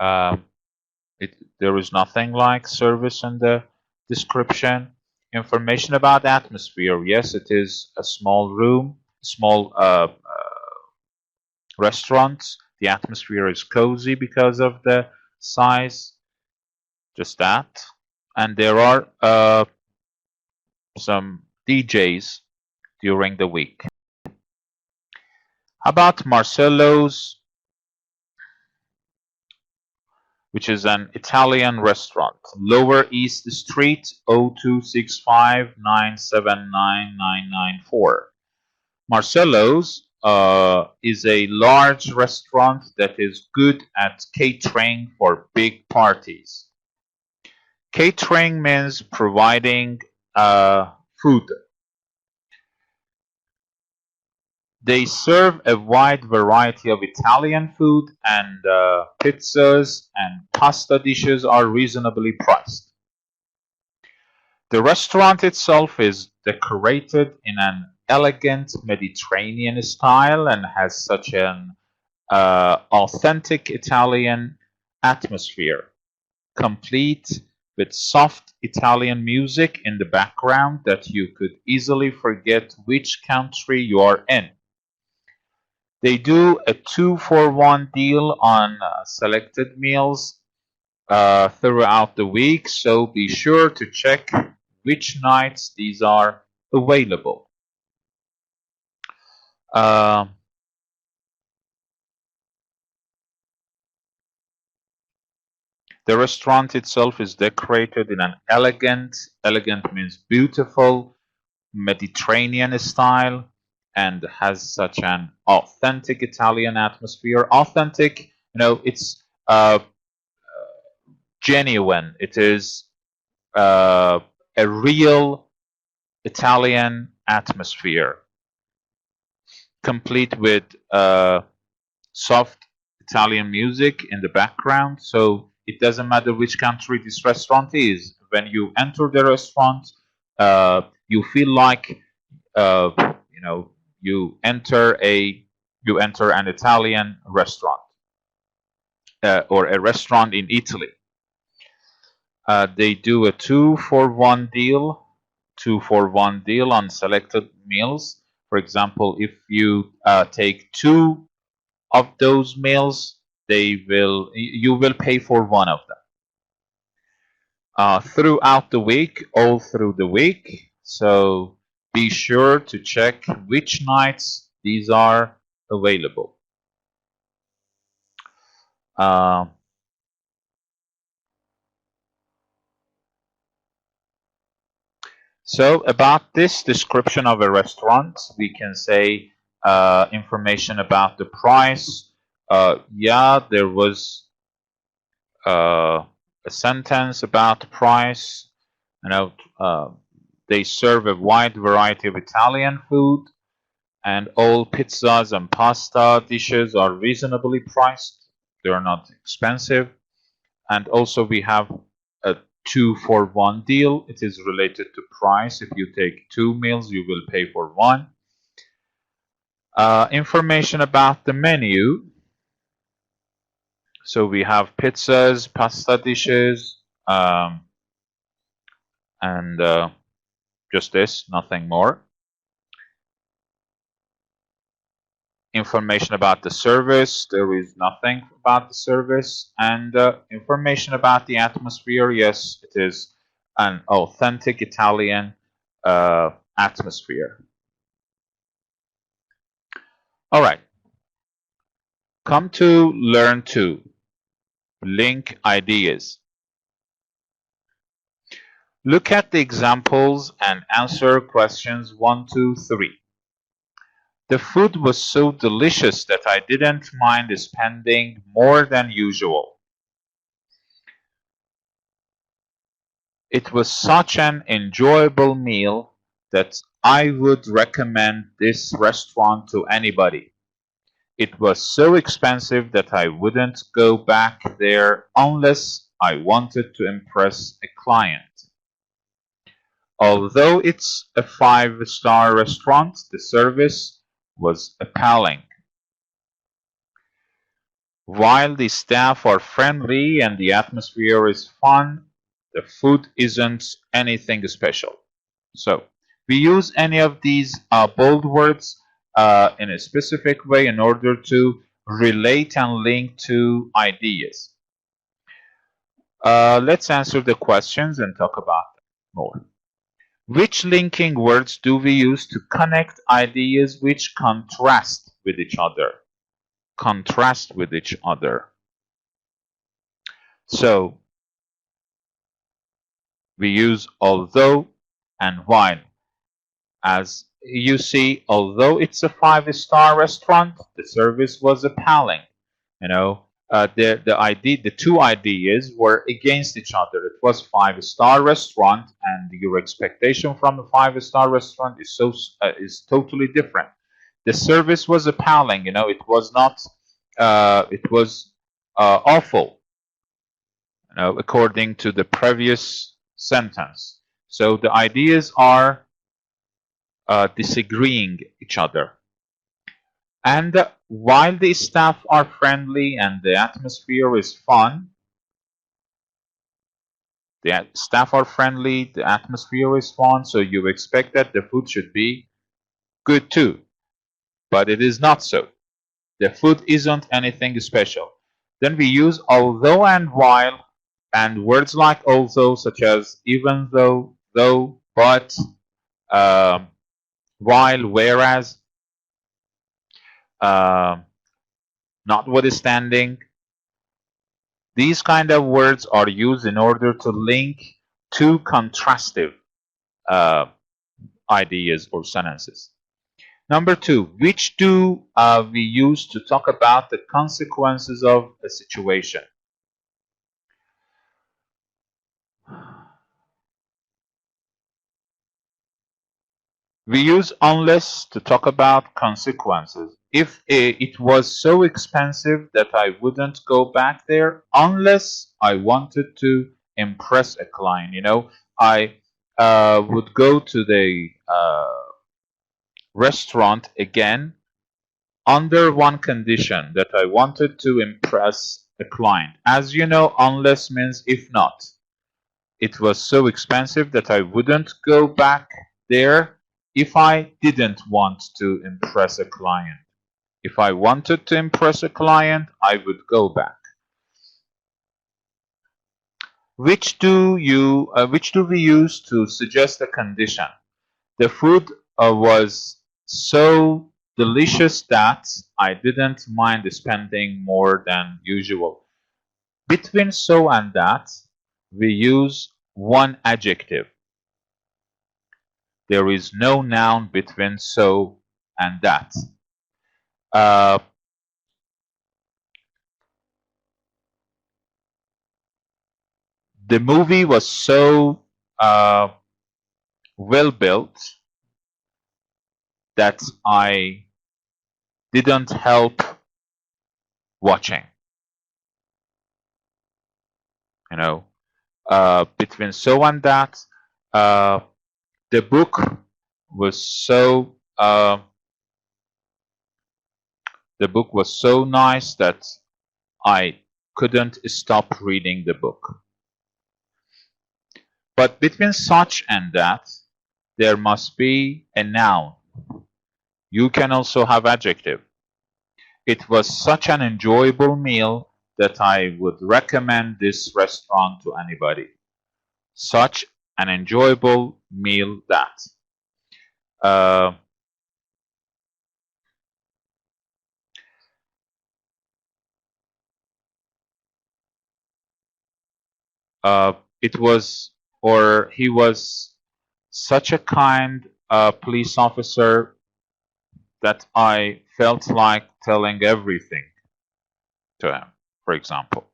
um, there is nothing like service in the description. Information about atmosphere. Yes, it is a small room, small restaurant. The atmosphere is cozy because of the size. Just that. And there are some DJs during the week. How about Marcello's, which is an Italian restaurant? Lower East Street, 0265979994. Marcello's is a large restaurant that is good at catering for big parties. Catering means providing food. They serve a wide variety of Italian food, and pizzas and pasta dishes are reasonably priced. The restaurant itself is decorated in an elegant Mediterranean style and has such an authentic Italian atmosphere, complete with soft Italian music in the background that you could easily forget which country you are in. They do a 2-for-1 deal on selected meals throughout the week, so be sure to check which nights these are available. Um, The restaurant itself is decorated in an elegant means beautiful, Mediterranean style, and has such an authentic Italian atmosphere. Authentic, it's genuine. It is a real Italian atmosphere, complete with soft Italian music in the background. So it doesn't matter which country this restaurant is. When you enter the restaurant, you feel like uh, you know you enter an Italian restaurant or a restaurant in Italy. They do a 2-for-1 deal, 2-for-1 deal on selected meals. For example, if you take two of those meals, you will pay for one of them throughout the week, all through the week. So be sure to check which nights these are available. So about this description of a restaurant, we can say information about the price. Yeah, there was a sentence about the price. They serve a wide variety of Italian food, and all pizzas and pasta dishes are reasonably priced. They are not expensive. And also we have a 2-for-1 deal. It is related to price. If you take two meals, you will pay for one. Information about the menu. So we have pizzas, pasta dishes, and just this, nothing more. Information about the service. There is nothing about the service. And information about the atmosphere. Yes, it is an authentic Italian atmosphere. All right. Come to Learn To. Link ideas. Look at the examples and answer questions 1, 2, 3. The food was so delicious that I didn't mind spending more than usual. It was such an enjoyable meal that I would recommend this restaurant to anybody. It was so expensive that I wouldn't go back there unless I wanted to impress a client. Although it's a 5-star restaurant, the service was appalling. While the staff are friendly and the atmosphere is fun, the food isn't anything special. So we use any of these bold words in a specific way in order to relate and link to ideas. Let's answer the questions and talk about them more. Which linking words do we use to connect ideas which contrast with each other? Contrast with each other. So we use although and while. As you see, although it's a 5-star restaurant, the service was appalling. The two ideas were against each other. It was 5-star restaurant, and your expectation from a 5-star restaurant is totally different. The service was appalling. It was not. It was awful. According to the previous sentence. So the ideas are disagreeing each other. And while the staff are friendly and the atmosphere is fun, the staff are friendly, the atmosphere is fun, so you expect that the food should be good too. But it is not so. The food isn't anything special. Then we use although and while, and words like also, such as even though, but, while, whereas, notwithstanding, These kind of words are used in order to link two contrastive uh, ideas or sentences. Number two, which do we use to talk about the consequences of a situation? We use unless to talk about consequences. If it was so expensive that I wouldn't go back there unless I wanted to impress a client. I would go to the restaurant again under one condition, that I wanted to impress a client. As you know, unless means if not. It was so expensive that I wouldn't go back there if I didn't want to impress a client. If I wanted to impress a client, I would go back. Which do we use to suggest a condition? The food was so delicious that I didn't mind spending more than usual. Between so and that, we use one adjective. There is no noun between so and that. Uh, the movie was so well built that I didn't help watching. Between so and that, the book was so nice that I couldn't stop reading the book. But between such and that, there must be a noun. You can also have adjective. It was such an enjoyable meal that I would recommend this restaurant to anybody. Such an enjoyable meal that. It was, or he was such a kind police officer that I felt like telling everything to him, for example.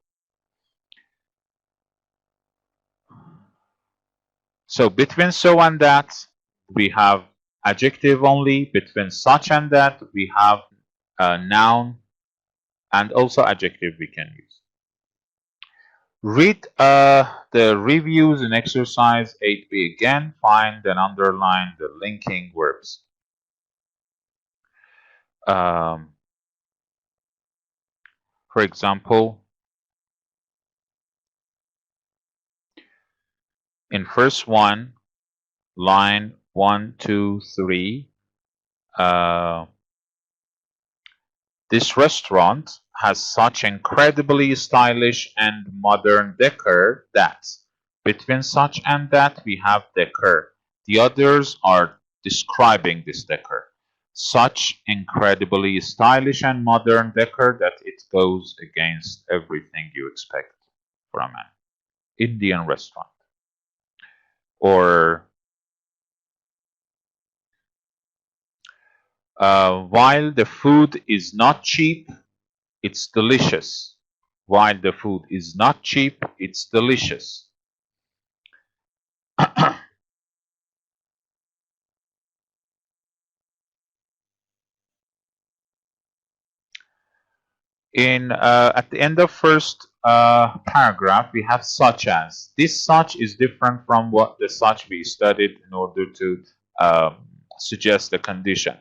So between so and that, we have adjective only. Between such and that, we have a noun and also adjective we can use. Read the reviews in exercise 8b again. Find and underline the linking verbs. For example, in first one, line 1, 2, 3, this restaurant has such incredibly stylish and modern decor that. Between such and that, we have decor. The others are describing this decor. Such incredibly stylish and modern decor that it goes against everything you expect from an Indian restaurant. Or while the food is not cheap, it's delicious. While the food is not cheap, it's delicious. At the end of first paragraph, we have such as. This such is different from what the such we studied in order to suggest a condition.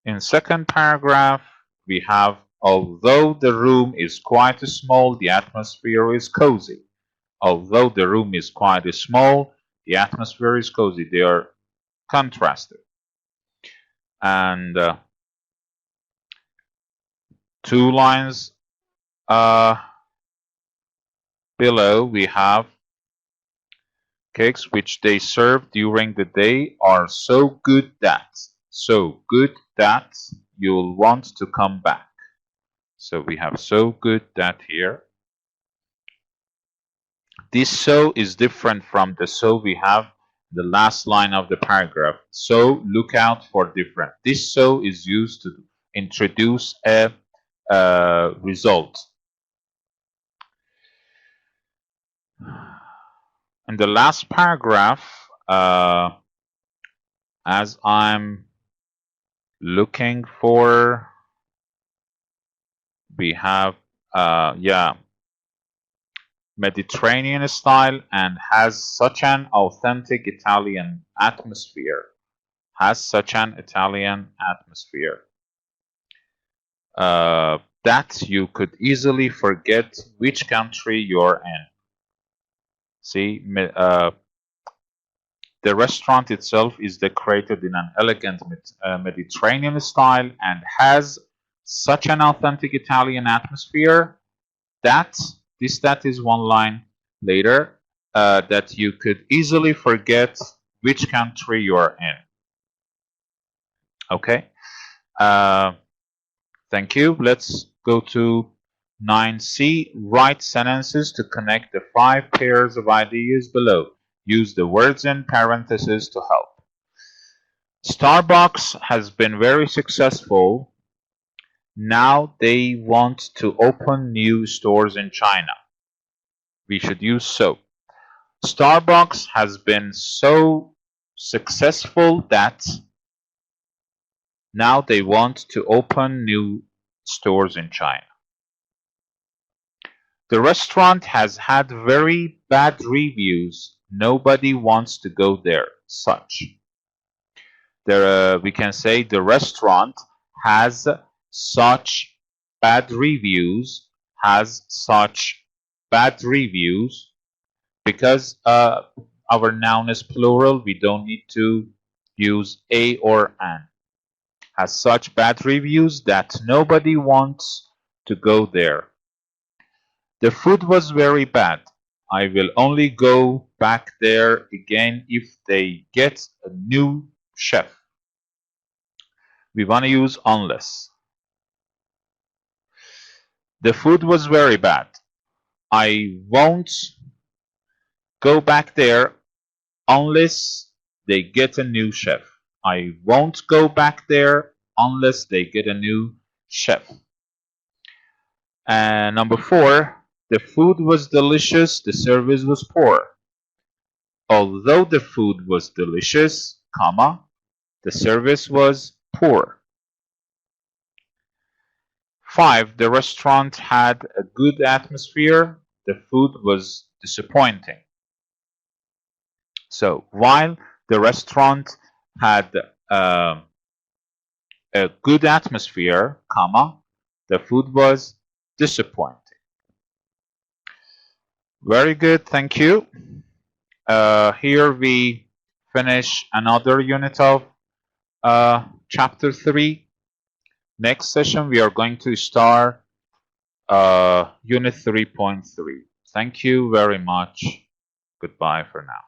In second paragraph, we have, although the room is quite small, the atmosphere is cozy. Although the room is quite small, the atmosphere is cozy. They are contrasted. And two lines below, we have Cakes which they serve during the day are so good that you'll want to come back. So we have so good that here. This so is different from the so we have the last line of the paragraph. So look out for different. This so is used to introduce a result. In the last paragraph, as I'm looking for, we have Mediterranean style and has such an authentic Italian atmosphere. That you could easily forget which country you're in. See, the restaurant itself is decorated in an elegant Mediterranean style and has such an authentic Italian atmosphere that that is one line later that you could easily forget which country you are in. Okay. Thank you. Let's go to 9C. Write sentences to connect the 5 pairs of ideas below. Use the words in parentheses to help. Starbucks has been very successful. Now they want to open new stores in China. We should use so. Starbucks has been so successful that now they want to open new stores in China. The restaurant has had very bad reviews. Nobody wants to go there. Such. We can say the restaurant has such bad reviews. Because our noun is plural, we don't need to use a or an. Has such bad reviews that nobody wants to go there. The food was very bad. I will only go back there again if they get a new chef. We want to use unless. The food was very bad. I won't go back there unless they get a new chef. I won't go back there unless they get a new chef. And number 4, the food was delicious, the service was poor. Although the food was delicious, comma, the service was poor. 5, the restaurant had a good atmosphere, the food was disappointing. So, while the restaurant had a good atmosphere, comma, the food was disappointing. Very good, thank you. Here we finish another unit of chapter 3. Next session we are going to start unit 3.3. Thank you very much. Goodbye for now.